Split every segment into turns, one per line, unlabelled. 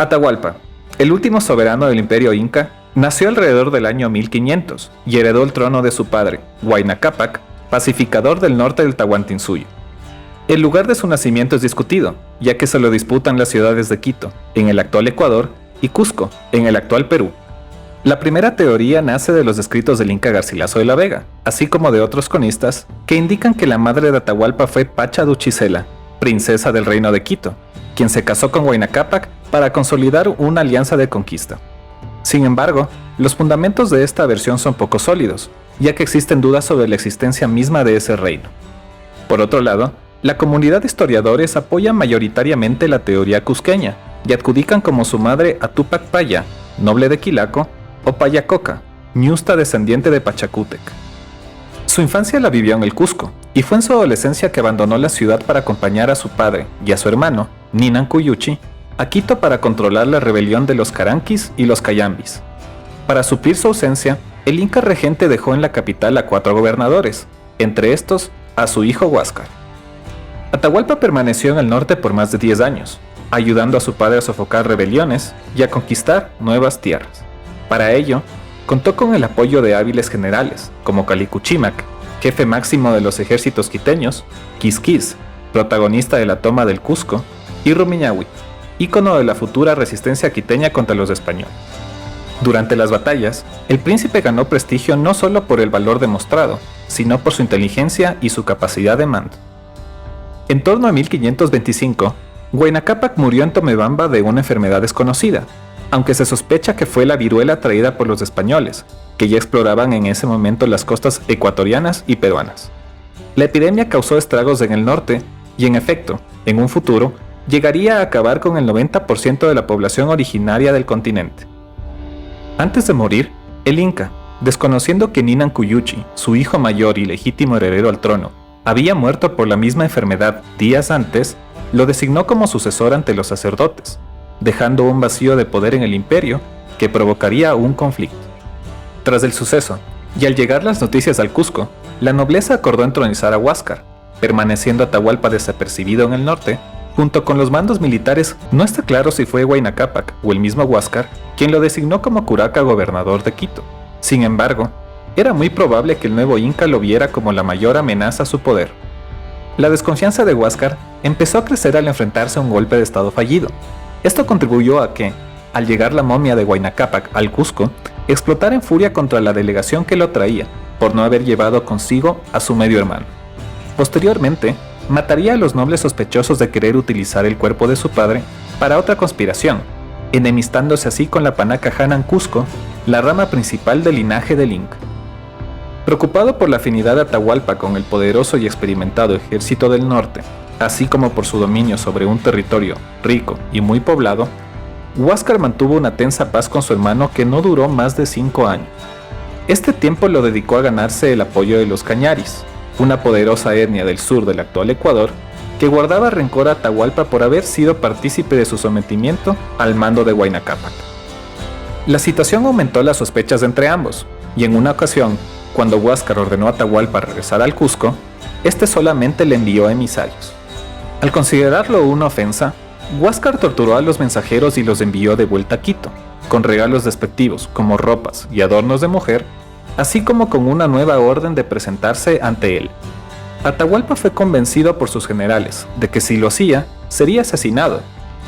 Atahualpa, el último soberano del imperio inca, nació alrededor del año 1500 y heredó el trono de su padre, Huayna Cápac, pacificador del norte del Tahuantinsuyo. El lugar de su nacimiento es discutido, ya que se lo disputan las ciudades de Quito, en el actual Ecuador, y Cusco, en el actual Perú. La primera teoría nace de los escritos del Inca Garcilaso de la Vega, así como de otros cronistas que indican que la madre de Atahualpa fue Pacha Duchicela, princesa del reino de Quito, quien se casó con Huayna Cápac para consolidar una alianza de conquista. Sin embargo, los fundamentos de esta versión son poco sólidos, ya que existen dudas sobre la existencia misma de ese reino. Por otro lado, la comunidad de historiadores apoya mayoritariamente la teoría cusqueña y adjudican como su madre a Túpac Paya, noble de Quilaco, o Payacoca, ñusta descendiente de Pachacútec. Su infancia la vivió en el Cusco, y fue en su adolescencia que abandonó la ciudad para acompañar a su padre y a su hermano, Ninan Cuyuchi, a Quito para controlar la rebelión de los Caranquis y los Cayambis. Para suplir su ausencia, el Inca regente dejó en la capital a 4 gobernadores, entre estos a su hijo Huáscar. Atahualpa permaneció en el norte por más de 10 años, ayudando a su padre a sofocar rebeliones y a conquistar nuevas tierras. Para ello, contó con el apoyo de hábiles generales, como Calicuchímac, jefe máximo de los ejércitos quiteños, Quisquis, protagonista de la toma del Cusco, y Rumiñahui, ícono de la futura resistencia quiteña contra los españoles. Durante las batallas, el príncipe ganó prestigio no solo por el valor demostrado, sino por su inteligencia y su capacidad de mando. En torno a 1525, Huayna Cápac murió en Tomebamba de una enfermedad desconocida, aunque se sospecha que fue la viruela traída por los españoles, que ya exploraban en ese momento las costas ecuatorianas y peruanas. La epidemia causó estragos en el norte y, en efecto, en un futuro, llegaría a acabar con el 90% de la población originaria del continente. Antes de morir, el Inca, desconociendo que Ninan Cuyuchi, su hijo mayor y legítimo heredero al trono, había muerto por la misma enfermedad días antes, lo designó como sucesor ante los sacerdotes, dejando un vacío de poder en el imperio que provocaría un conflicto. Tras el suceso, y al llegar las noticias al Cusco, la nobleza acordó entronizar a Huáscar, permaneciendo Atahualpa desapercibido en el norte. Junto con los mandos militares, no está claro si fue Huayna Cápac o el mismo Huáscar quien lo designó como curaca gobernador de Quito. Sin embargo, era muy probable que el nuevo Inca lo viera como la mayor amenaza a su poder. La desconfianza de Huáscar empezó a crecer al enfrentarse a un golpe de estado fallido. Esto contribuyó a que, al llegar la momia de Huayna Cápac al Cusco, explotara en furia contra la delegación que lo traía, por no haber llevado consigo a su medio hermano. Posteriormente, mataría a los nobles sospechosos de querer utilizar el cuerpo de su padre para otra conspiración, enemistándose así con la Panaca Hanan Cusco, la rama principal del linaje del Inca. Preocupado por la afinidad de Atahualpa con el poderoso y experimentado ejército del norte, así como por su dominio sobre un territorio rico y muy poblado, Huáscar mantuvo una tensa paz con su hermano que no duró más de 5 años. Este tiempo lo dedicó a ganarse el apoyo de los Cañaris, una poderosa etnia del sur del actual Ecuador, que guardaba rencor a Atahualpa por haber sido partícipe de su sometimiento al mando de Huayna Cápac. La situación aumentó las sospechas entre ambos, y en una ocasión, cuando Huáscar ordenó a Atahualpa regresar al Cusco, este solamente le envió emisarios. Al considerarlo una ofensa, Huáscar torturó a los mensajeros y los envió de vuelta a Quito, con regalos despectivos como ropas y adornos de mujer, así como con una nueva orden de presentarse ante él. Atahualpa fue convencido por sus generales de que si lo hacía, sería asesinado,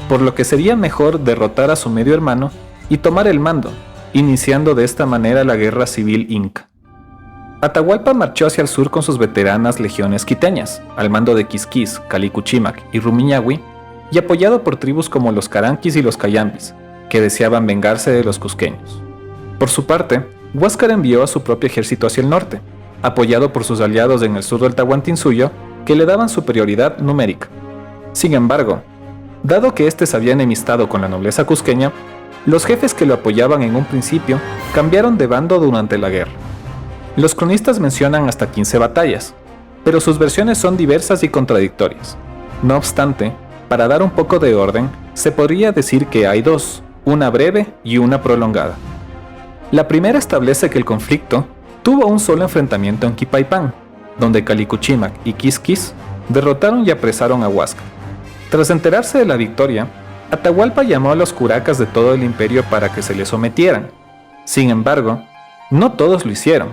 por lo que sería mejor derrotar a su medio hermano y tomar el mando, iniciando de esta manera la guerra civil inca. Atahualpa marchó hacia el sur con sus veteranas legiones quiteñas, al mando de Quisquis, Calicuchímac y Rumiñahui, y apoyado por tribus como los Caranquis y los Cayambis, que deseaban vengarse de los cusqueños. Por su parte, Huáscar envió a su propio ejército hacia el norte, apoyado por sus aliados en el sur del Tahuantinsuyo, que le daban superioridad numérica. Sin embargo, dado que éste se había enemistado con la nobleza cusqueña, los jefes que lo apoyaban en un principio cambiaron de bando durante la guerra. Los cronistas mencionan hasta 15 batallas, pero sus versiones son diversas y contradictorias. No obstante, para dar un poco de orden, se podría decir que hay 2, una breve y una prolongada. La primera establece que el conflicto tuvo un solo enfrentamiento en Quipaipán, donde Calicuchímac y Quisquis derrotaron y apresaron a Huáscar. Tras enterarse de la victoria, Atahualpa llamó a los curacas de todo el imperio para que se le sometieran. Sin embargo, no todos lo hicieron,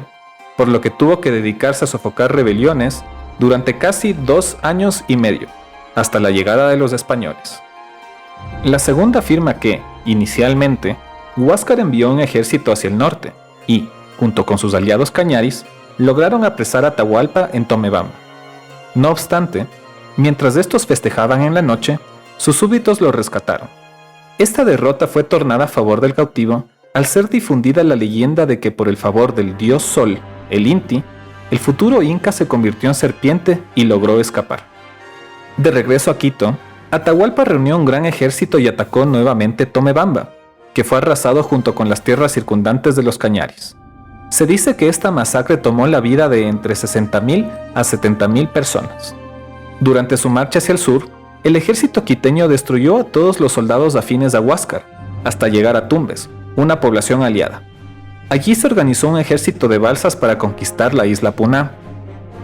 por lo que tuvo que dedicarse a sofocar rebeliones durante casi 2 años y medio, hasta la llegada de los españoles. La segunda afirma que, inicialmente, Huáscar envió un ejército hacia el norte y, junto con sus aliados cañaris, lograron apresar a Atahualpa en Tomebamba. No obstante, mientras estos festejaban en la noche, sus súbditos lo rescataron. Esta derrota fue tornada a favor del cautivo al ser difundida la leyenda de que por el favor del dios Sol, el Inti, el futuro inca se convirtió en serpiente y logró escapar. De regreso a Quito, Atahualpa reunió un gran ejército y atacó nuevamente Tomebamba, que fue arrasado junto con las tierras circundantes de los cañaris. Se dice que esta masacre tomó la vida de entre 60.000 a 70.000 personas. Durante su marcha hacia el sur, el ejército quiteño destruyó a todos los soldados afines a Huáscar, hasta llegar a Tumbes, una población aliada. Allí se organizó un ejército de balsas para conquistar la isla Puná.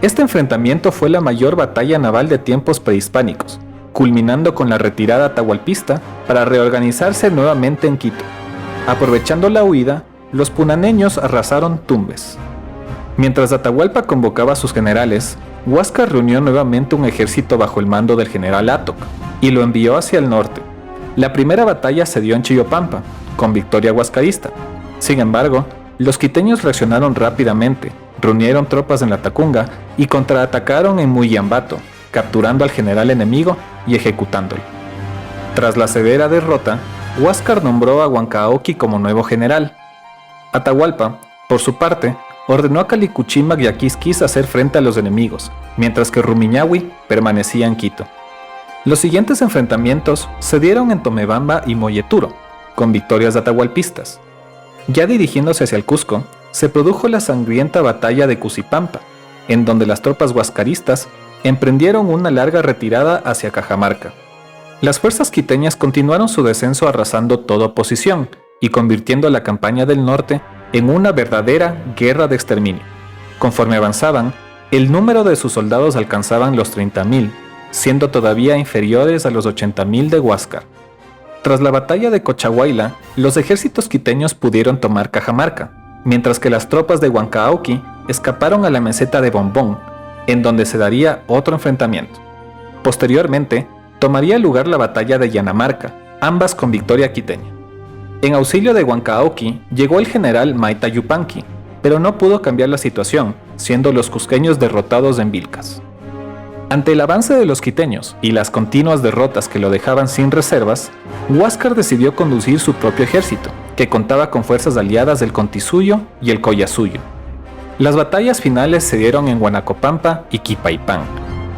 Este enfrentamiento fue la mayor batalla naval de tiempos prehispánicos, culminando con la retirada atahualpista para reorganizarse nuevamente en Quito. Aprovechando la huida, los punaneños arrasaron Tumbes. Mientras Atahualpa convocaba a sus generales, Huáscar reunió nuevamente un ejército bajo el mando del general Atoc y lo envió hacia el norte. La primera batalla se dio en Chillopampa, con victoria huascarista. Sin embargo, los quiteños reaccionaron rápidamente, reunieron tropas en la Tacunga y contraatacaron en Muyambato, capturando al general enemigo y ejecutándolo. Tras la severa derrota, Huáscar nombró a Huancaoqui como nuevo general. Atahualpa, por su parte, ordenó a Calicuchímac y a Quisquis hacer frente a los enemigos, mientras que Rumiñahui permanecía en Quito. Los siguientes enfrentamientos se dieron en Tomebamba y Moyeturo, con victorias atahualpistas. Ya dirigiéndose hacia el Cusco, se produjo la sangrienta batalla de Cusipampa, en donde las tropas huascaristas emprendieron una larga retirada hacia Cajamarca. Las fuerzas quiteñas continuaron su descenso arrasando toda oposición y convirtiendo la campaña del norte en una verdadera guerra de exterminio. Conforme avanzaban, el número de sus soldados alcanzaban los 30.000, siendo todavía inferiores a los 80.000 de Huáscar. Tras la batalla de Cochahuayla, los ejércitos quiteños pudieron tomar Cajamarca, mientras que las tropas de Huancaoqui escaparon a la meseta de Bombón, en donde se daría otro enfrentamiento. Posteriormente, tomaría lugar la batalla de Yanamarca, ambas con victoria quiteña. En auxilio de Huancaoqui llegó el general Maita Yupanqui, pero no pudo cambiar la situación, siendo los cusqueños derrotados en Vilcas. Ante el avance de los quiteños y las continuas derrotas que lo dejaban sin reservas, Huáscar decidió conducir su propio ejército, que contaba con fuerzas aliadas del Contisuyo y el Collasuyo. Las batallas finales se dieron en Huanacopampa y Quipaipán,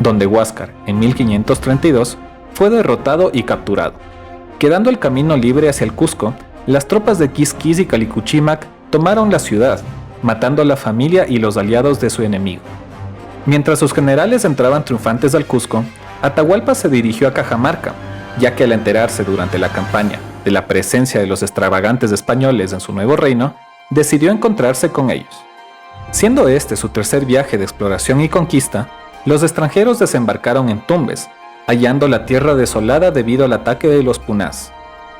donde Huáscar, en 1532, fue derrotado y capturado. Quedando el camino libre hacia el Cusco, las tropas de Quisquis y Calicuchímac tomaron la ciudad, matando a la familia y los aliados de su enemigo. Mientras sus generales entraban triunfantes al Cusco, Atahualpa se dirigió a Cajamarca, ya que al enterarse durante la campaña de la presencia de los extravagantes españoles en su nuevo reino, decidió encontrarse con ellos. Siendo este su tercer viaje de exploración y conquista, los extranjeros desembarcaron en Tumbes, hallando la tierra desolada debido al ataque de los punás.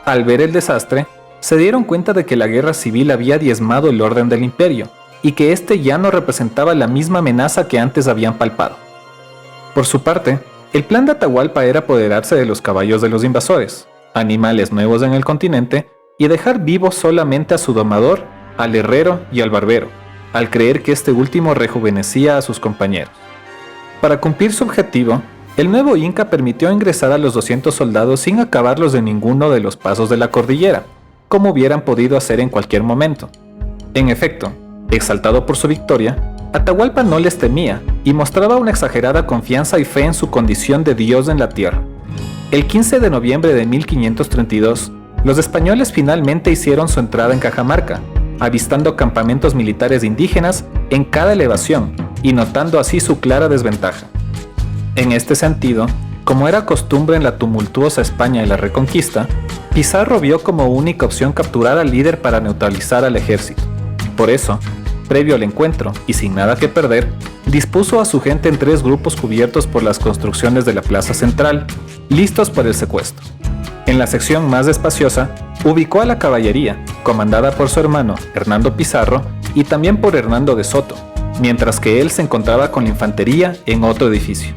Al ver el desastre, se dieron cuenta de que la guerra civil había diezmado el orden del imperio, y que éste ya no representaba la misma amenaza que antes habían palpado. Por su parte, el plan de Atahualpa era apoderarse de los caballos de los invasores, animales nuevos en el continente, y dejar vivos solamente a su domador, al herrero y al barbero, al creer que este último rejuvenecía a sus compañeros. Para cumplir su objetivo, el nuevo Inca permitió ingresar a los 200 soldados sin acabarlos de ninguno de los pasos de la cordillera, como hubieran podido hacer en cualquier momento. En efecto, exaltado por su victoria, Atahualpa no les temía y mostraba una exagerada confianza y fe en su condición de Dios en la tierra. El 15 de noviembre de 1532, los españoles finalmente hicieron su entrada en Cajamarca, avistando campamentos militares indígenas en cada elevación y notando así su clara desventaja. En este sentido, como era costumbre en la tumultuosa España de la Reconquista, Pizarro vio como única opción capturar al líder para neutralizar al ejército. Por eso, previo al encuentro y sin nada que perder, dispuso a su gente en 3 grupos cubiertos por las construcciones de la plaza central, listos para el secuestro. En la sección más espaciosa, ubicó a la caballería, comandada por su hermano Hernando Pizarro y también por Hernando de Soto, mientras que él se encontraba con la infantería en otro edificio.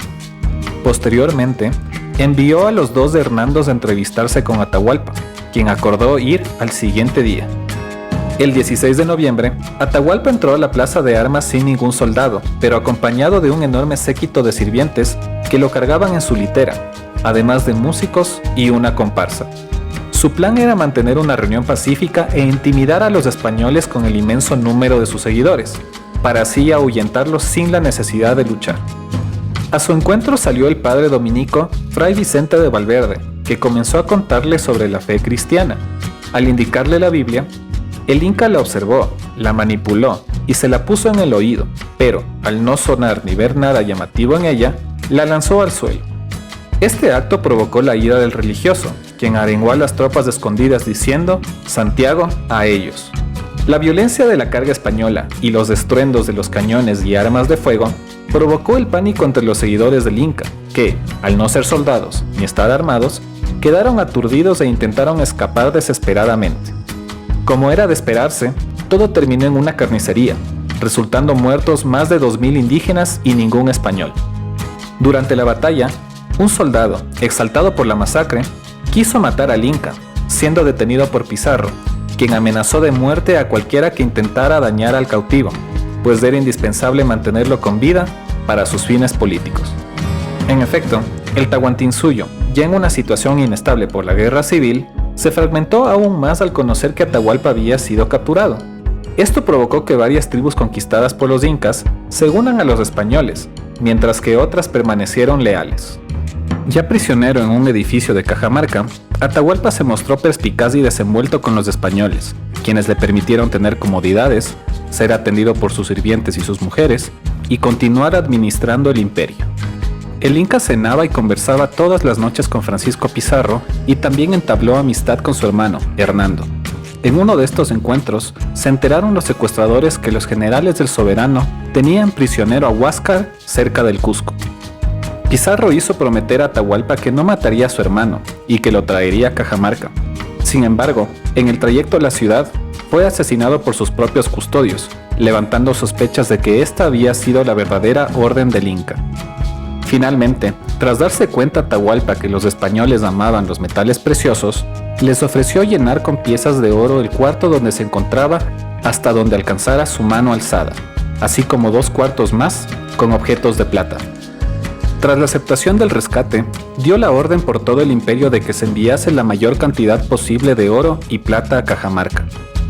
Posteriormente, envió a los dos de Hernandos a entrevistarse con Atahualpa, quien acordó ir al siguiente día. El 16 de noviembre, Atahualpa entró a la plaza de armas sin ningún soldado, pero acompañado de un enorme séquito de sirvientes que lo cargaban en su litera, además de músicos y una comparsa. Su plan era mantener una reunión pacífica e intimidar a los españoles con el inmenso número de sus seguidores, para así ahuyentarlos sin la necesidad de luchar. A su encuentro salió el padre dominico Fray Vicente de Valverde, que comenzó a contarle sobre la fe cristiana. Al indicarle la Biblia, el Inca la observó, la manipuló y se la puso en el oído, pero al no sonar ni ver nada llamativo en ella, la lanzó al suelo. Este acto provocó la ira del religioso, quien arengó a las tropas escondidas diciendo «Santiago a ellos». La violencia de la carga española y los estruendos de los cañones y armas de fuego provocó el pánico entre los seguidores del Inca, que, al no ser soldados ni estar armados, quedaron aturdidos e intentaron escapar desesperadamente. Como era de esperarse, todo terminó en una carnicería, resultando muertos más de 2.000 indígenas y ningún español. Durante la batalla, un soldado, exaltado por la masacre, quiso matar al Inca, siendo detenido por Pizarro, quien amenazó de muerte a cualquiera que intentara dañar al cautivo, pues era indispensable mantenerlo con vida para sus fines políticos. En efecto, el Tahuantinsuyo, ya en una situación inestable por la guerra civil, se fragmentó aún más al conocer que Atahualpa había sido capturado. Esto provocó que varias tribus conquistadas por los incas se unan a los españoles, mientras que otras permanecieron leales. Ya prisionero en un edificio de Cajamarca, Atahualpa se mostró perspicaz y desenvuelto con los españoles, quienes le permitieron tener comodidades, ser atendido por sus sirvientes y sus mujeres, y continuar administrando el imperio. El Inca cenaba y conversaba todas las noches con Francisco Pizarro y también entabló amistad con su hermano, Hernando. En uno de estos encuentros, se enteraron los secuestradores que los generales del soberano tenían prisionero a Huáscar cerca del Cusco. Pizarro hizo prometer a Atahualpa que no mataría a su hermano y que lo traería a Cajamarca. Sin embargo, en el trayecto a la ciudad, fue asesinado por sus propios custodios, levantando sospechas de que esta había sido la verdadera orden del Inca. Finalmente, tras darse cuenta Atahualpa que los españoles amaban los metales preciosos, les ofreció llenar con piezas de oro el cuarto donde se encontraba hasta donde alcanzara su mano alzada, así como 2 cuartos más con objetos de plata. Tras la aceptación del rescate, dio la orden por todo el imperio de que se enviase la mayor cantidad posible de oro y plata a Cajamarca.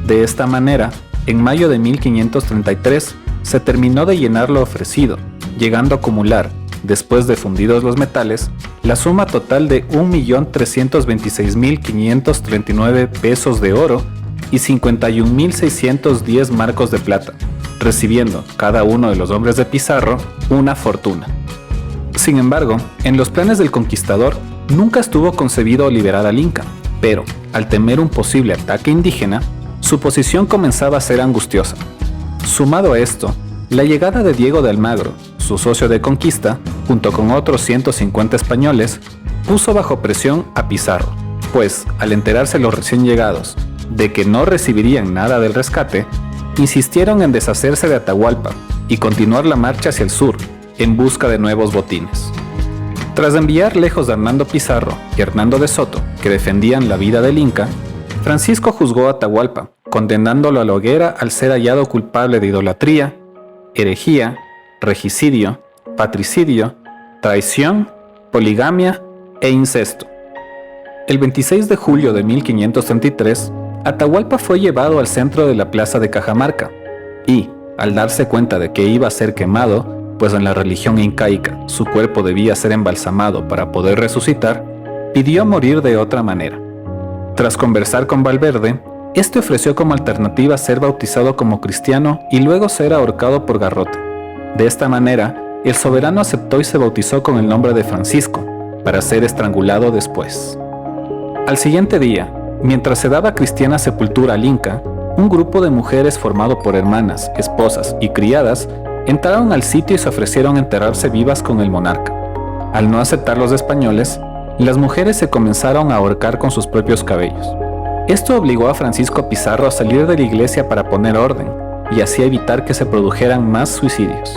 De esta manera, en mayo de 1533, se terminó de llenar lo ofrecido, llegando a acumular, después de fundidos los metales, la suma total de 1.326.539 pesos de oro y 51.610 marcos de plata, recibiendo cada uno de los hombres de Pizarro una fortuna. Sin embargo, en los planes del conquistador nunca estuvo concebido liberar al Inca, pero, al temer un posible ataque indígena, su posición comenzaba a ser angustiosa. Sumado a esto, la llegada de Diego de Almagro, su socio de conquista, junto con otros 150 españoles, puso bajo presión a Pizarro, pues, al enterarse los recién llegados de que no recibirían nada del rescate, insistieron en deshacerse de Atahualpa y continuar la marcha hacia el sur, en busca de nuevos botines. Tras enviar lejos a Hernando Pizarro y Hernando de Soto, que defendían la vida del Inca, Francisco juzgó a Atahualpa, condenándolo a la hoguera al ser hallado culpable de idolatría, herejía, regicidio, patricidio, traición, poligamia e incesto. El 26 de julio de 1533, Atahualpa fue llevado al centro de la plaza de Cajamarca y, al darse cuenta de que iba a ser quemado, pues en la religión incaica su cuerpo debía ser embalsamado para poder resucitar, pidió morir de otra manera. Tras conversar con Valverde, este ofreció como alternativa ser bautizado como cristiano y luego ser ahorcado por garrote. De esta manera, el soberano aceptó y se bautizó con el nombre de Francisco, para ser estrangulado después. Al siguiente día, mientras se daba cristiana sepultura al Inca, un grupo de mujeres formado por hermanas, esposas y criadas entraron al sitio y se ofrecieron enterrarse vivas con el monarca. Al no aceptar los españoles, las mujeres se comenzaron a ahorcar con sus propios cabellos. Esto obligó a Francisco Pizarro a salir de la iglesia para poner orden y así evitar que se produjeran más suicidios.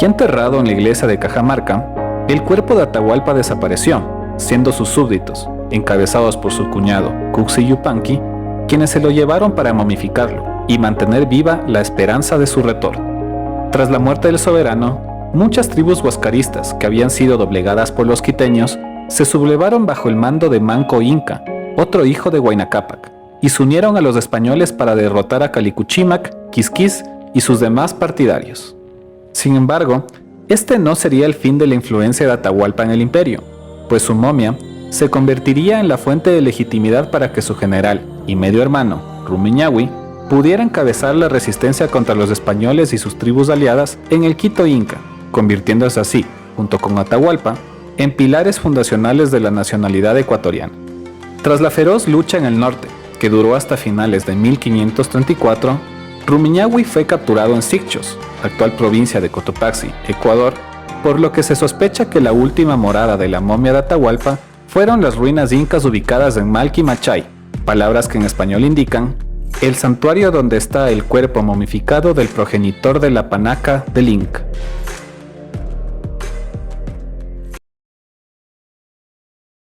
Ya enterrado en la iglesia de Cajamarca, el cuerpo de Atahualpa desapareció, siendo sus súbditos, encabezados por su cuñado Cuxi Yupanqui, quienes se lo llevaron para momificarlo y mantener viva la esperanza de su retorno. Tras la muerte del soberano, muchas tribus huascaristas que habían sido doblegadas por los quiteños se sublevaron bajo el mando de Manco Inca, otro hijo de Huayna Cápac, y se unieron a los españoles para derrotar a Calicuchímac, Quisquís y sus demás partidarios. Sin embargo, este no sería el fin de la influencia de Atahualpa en el imperio, pues su momia se convertiría en la fuente de legitimidad para que su general y medio hermano, Rumiñahui, pudiera encabezar la resistencia contra los españoles y sus tribus aliadas en el Quito Inca, convirtiéndose así, junto con Atahualpa, en pilares fundacionales de la nacionalidad ecuatoriana. Tras la feroz lucha en el norte, que duró hasta finales de 1534, Rumiñahui fue capturado en Sicchos, actual provincia de Cotopaxi, Ecuador, por lo que se sospecha que la última morada de la momia de Atahualpa fueron las ruinas incas ubicadas en Malqui Machay, palabras que en español indican el santuario donde está el cuerpo momificado del progenitor de la panaca del Inca.